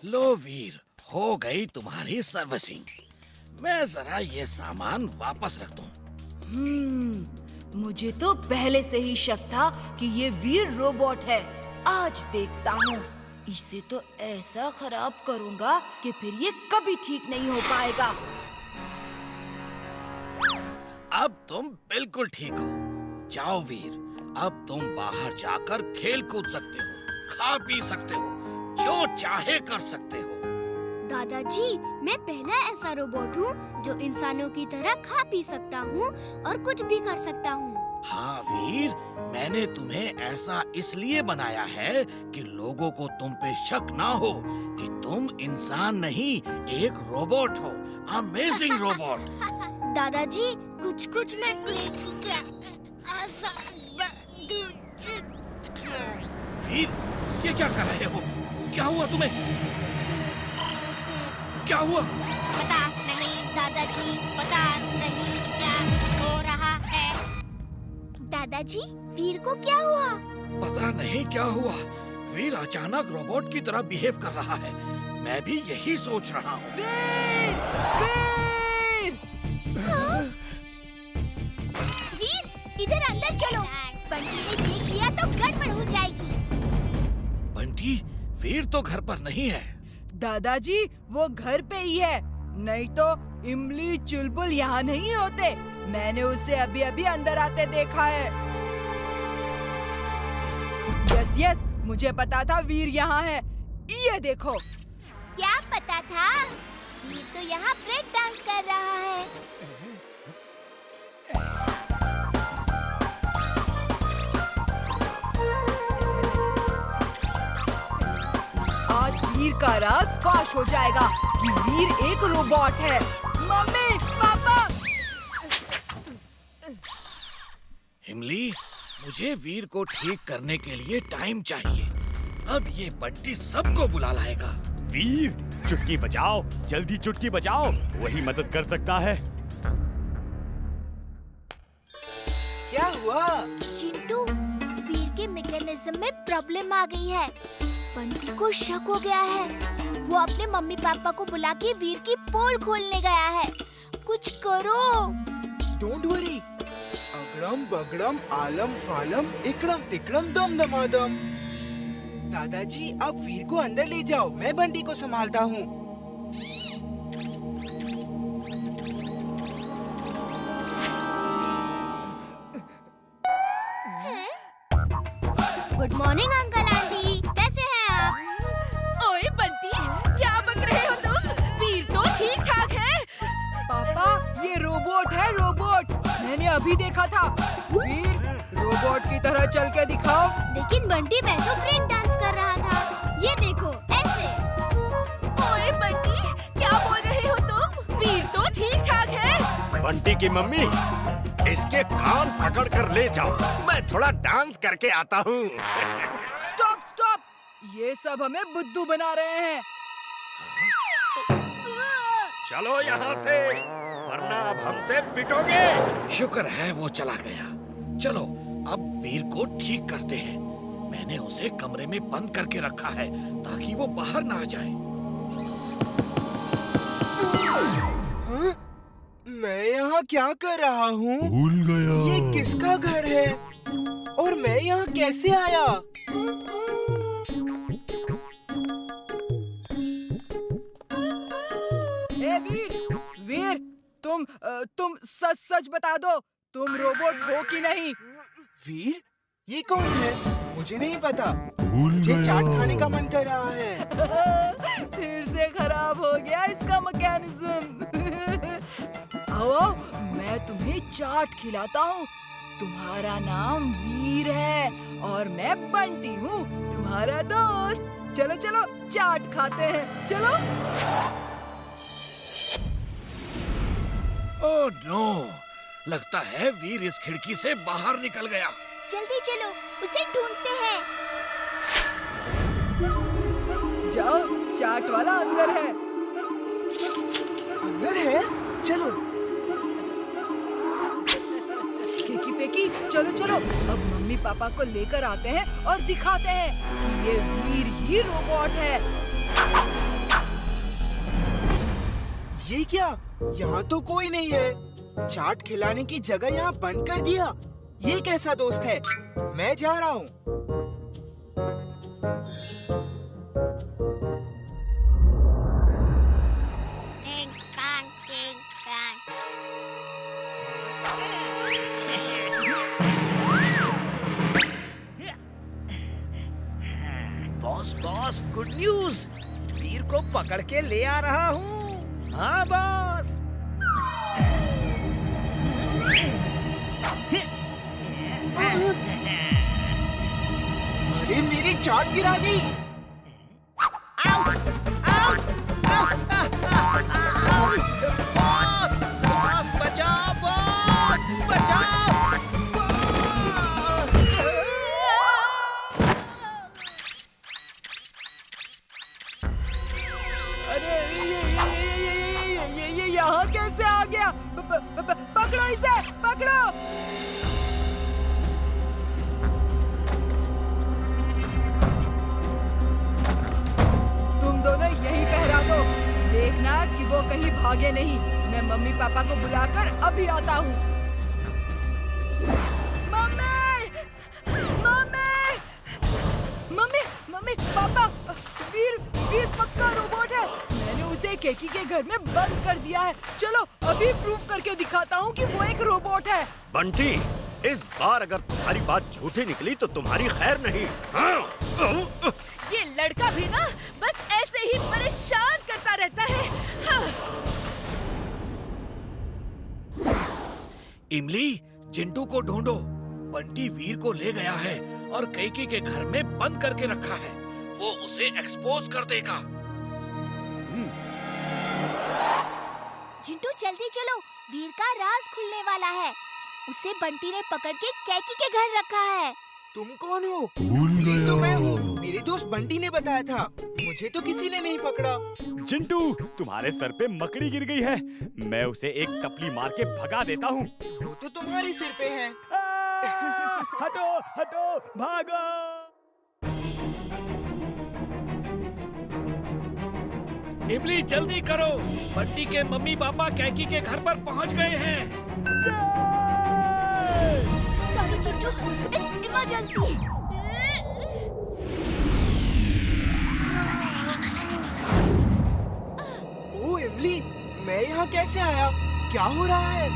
लो वीर, हो गई तुम्हारी सर्विसिंग। मैं जरा ये सामान वापस रख दूं। मुझे तो पहले से ही शक था कि ये वीर रोबोट है। आज देखता हूँ, इसे तो ऐसा खराब करूँगा कि फिर ये कभी ठीक नहीं हो पाएगा। अब तुम बिल्कुल ठीक हो। जाओ वीर, अब तुम बाहर जाकर खेल कूद सकते हो, खा पी सकते हो, जो चाहे कर सकते हो। दादाजी, मैं पहला ऐसा रोबोट हूँ जो इंसानों की तरह खा पी सकता हूँ और कुछ भी कर सकता हूँ। हाँ वीर, मैंने तुम्हें ऐसा इसलिए बनाया है कि लोगों को तुम पे शक ना हो कि तुम इंसान नहीं, एक रोबोट हो। Amazing robot. दादाजी, कुछ मैं वीर, ये क्या कर रहे हो? क्या हुआ तुम्हें? क्या हुआ? पता नहीं दादाजी, पता नहीं क्या हो रहा है। दादाजी, वीर को क्या हुआ? पता नहीं क्या हुआ। वीर अचानक रोबोट की तरह बिहेव कर रहा है। मैं भी यही सोच रहा हूँ। वीर! वीर! वीर, इधर अंदर चलो। बंटी ने देख लिया तो गड़बड़ हो जाएगी। बंटी, वीर तो घर पर नहीं है। दादाजी, वो घर पे ही है, नहीं तो इमली चुलबुल यहाँ नहीं होते। मैंने उसे अभी अभी अंदर आते देखा है। यस, मुझे पता था वीर यहाँ है। ये देखो। क्या पता था? वीर तो यहाँ ब्रेक डांस कर रहा है। आज वीर का राज फाश हो जाएगा कि वीर एक रोबोट है। मम्मी, पापा! हिमली, मुझे वीर को ठीक करने के लिए टाइम चाहिए। अब ये बंटी सबको बुला लाएगा। वीर, चुटकी बजाओ, जल्दी चुटकी बजाओ, वही मदद कर सकता है। क्या हुआ? चिंटू, वीर के मैकेनिज्म में प्रॉब्लम आ गई है। बंटी को शक हो गया है। वो अपने मम्मी पापा को बुला के वीर की पोल खोलने गया है। कुछ करो। Don't worry. अगड़म बगड़म आलम फालम इकड़म तिकड़म दम दमादम। दादाजी, आप वीर को अंदर ले जाओ, मैं बंटी को संभालता हूँ। गुड मॉर्निंग अंकल आंटी, कैसे हैं आप? ओए बंटी, क्या बक रहे हो तुम? वीर तो ठीक ठाक है। पापा, ये रोबोट है, रोबोट। मैंने अभी देखा था। वीर, रोबोट की तरह चल के दिखाओ। लेकिन बंटी, मैं तो ब्रेक डांस कर रहा था। ये देखो, ऐसे। ओए बंटी, क्या बोल रहे हो तुम? वीर तो ठीक ठाक है। बंटी की मम्मी, इसके कान पकड़ कर ले जाओ, मैं थोड़ा डांस करके आता हूँ। स्टॉप! ये सब हमें बुद्धू बना रहे हैं। चलो यहाँ से, वरना अब हमसे पिटोगे। शुक्र है वो चला गया। चलो, अब वीर को ठीक करते हैं। मैंने उसे कमरे में बंद करके रखा है ताकि वो बाहर ना आ जाए। हाँ? मैं यहाँ क्या कर रहा हूँ? भूल गया। ये किसका घर है? और मैं यहाँ कैसे आया? ए वीर, तुम सच बता दो, तुम रोबोट हो कि नहीं? वीर, ये कौन है? मुझे नहीं पता। मुझे चाट खाने का मन कर रहा है। फिर से खराब हो गया इसका मैकेनिज्म। आओ, मैं तुम्हें चाट खिलाता हूँ। तुम्हारा नाम वीर है और मैं बंटी हूँ, तुम्हारा दोस्त। चलो चाट खाते हैं, चलो। ओह नो, लगता है वीर इस खिड़की से बाहर निकल गया। जल्दी चलो, उसे ढूंढते हैं। जाओ, चाट वाला अंदर है। अंदर है? चलो। फेंकी, चलो। अब मम्मी पापा को लेकर आते हैं और दिखाते हैं कि ये वीर ही रोबोट है। ये क्या? यहाँ तो कोई नहीं है। चाट खिलाने की जगह यहाँ बंद कर दिया। ये कैसा दोस्त है? मैं जा रहा हूँ। बॉस बॉस, गुड न्यूज, वीर को पकड़ के ले आ रहा हूँ। हाँ बॉस। अरे मेरी चाट गिरा दी। बॉस बॉस, बचाओ बॉस, बचाओ। अरे ये यहाँ कैसे आ गया? पकड़ो इसे, पकड़ो। तुम दोनों यही पहरा दो। देखना कि वो कहीं भागे नहीं। मैं मम्मी पापा को बुलाकर अभी आता हूँ। मम्मी, मम्मी, मम्मी, मम्मी, पापा, वीर पक्का रोबोट है। मैंने उसे केकी के घर में बंद कर दिया है। चलो अभी प्रूव करके दिखाता हूँ कि वो एक रोबोट है। बंटी, इस बार अगर तुम्हारी बात झूठी निकली तो तुम्हारी खैर नहीं। हाँ? ये लड़का भी ना बस ऐसे ही परेशान करता रहता है। हाँ। इमली, चिंटू को ढूंढो। बंटी वीर को ले गया है और कैकी के घर में बंद करके रखा है। वो उसे एक्सपोज कर देगा। चिंटू जल्दी चलो, वीर का राज खुलने वाला है। उसे बंटी ने पकड़ के कैकी के घर रखा है। तुम कौन हो? वीर तो मैं हूँ। मेरे दोस्त बंटी ने बताया था। मुझे तो किसी ने नहीं पकड़ा। चिंटू, तुम्हारे सर पे मकड़ी गिर गई है। मैं उसे एक टपली मार के भगा देता हूँ। वो तो तुम्हारे सिर पे है। हटो हटो, भागो। इमली जल्दी करो, बंटी के मम्मी पापा कैकी के घर पर पहुंच गए हैं। Sorry Chintu, it's emergency. ओ इमली, मैं यहाँ कैसे आया? क्या हो रहा है?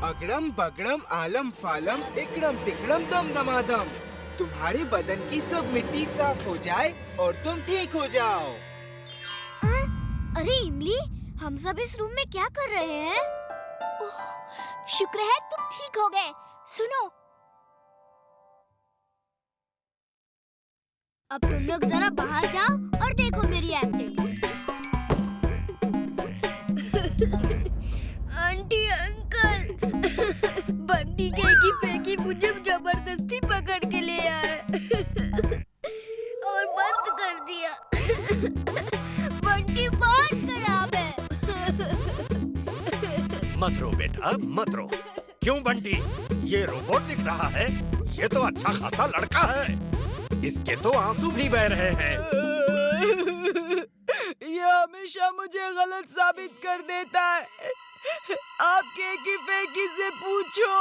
अगड़म बगड़म आलम फालम इकड़म तिकड़म दम दमादम। तुम्हारे बदन की सब मिट्टी साफ हो जाए और तुम ठीक हो जाओ। अरे इमली, हम सब इस रूम में क्या कर रहे हैं? ओह, शुक्र है तुम ठीक हो गए। सुनो, अब तुम लोग जरा बाहर जाओ और देखो मेरी एक्टिंग। आंटी अंकल, बंटी केकी फेंकी मुझे जबरदस्ती पकड़ के ले आए और बंद कर दिया। बंटी बहुत खराब है। मत रो बेटा, मत रो। क्यों बंटी, ये रोबोट दिख रहा है? ये तो अच्छा खासा लड़का है। इसके तो आंसू भी बह रहे हैं। ये हमेशा मुझे गलत साबित कर देता है। आप केकी फेकी से पूछो।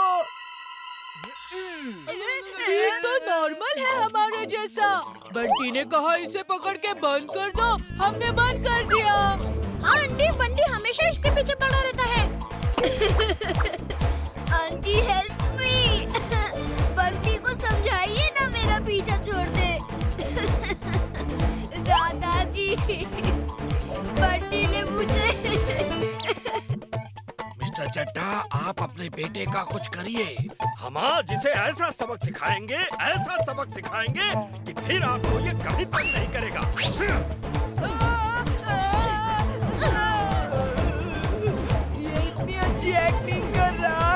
ये तो नॉर्मल है हमारे जैसा। बंटी ने कहा इसे पकड़ के बंद कर दो, हमने बंद कर दिया। हाँ आंटी, बंटी हमेशा इसके पीछे पड़ा रहता है। आंटी हेल्प मी, बंटी को समझाइए ना मेरा पीछा छोड़ दे। दादाजी, बंटी ने मुझे। मिस्टर चड्ढा, आप अपने बेटे का कुछ करिए। हम आज इसे ऐसा सबक सिखाएंगे, ऐसा सबक सिखाएंगे कि फिर आपको ये कभी तंग नहीं करेगा। ये इतनी अच्छी एक्टिंग कर रहा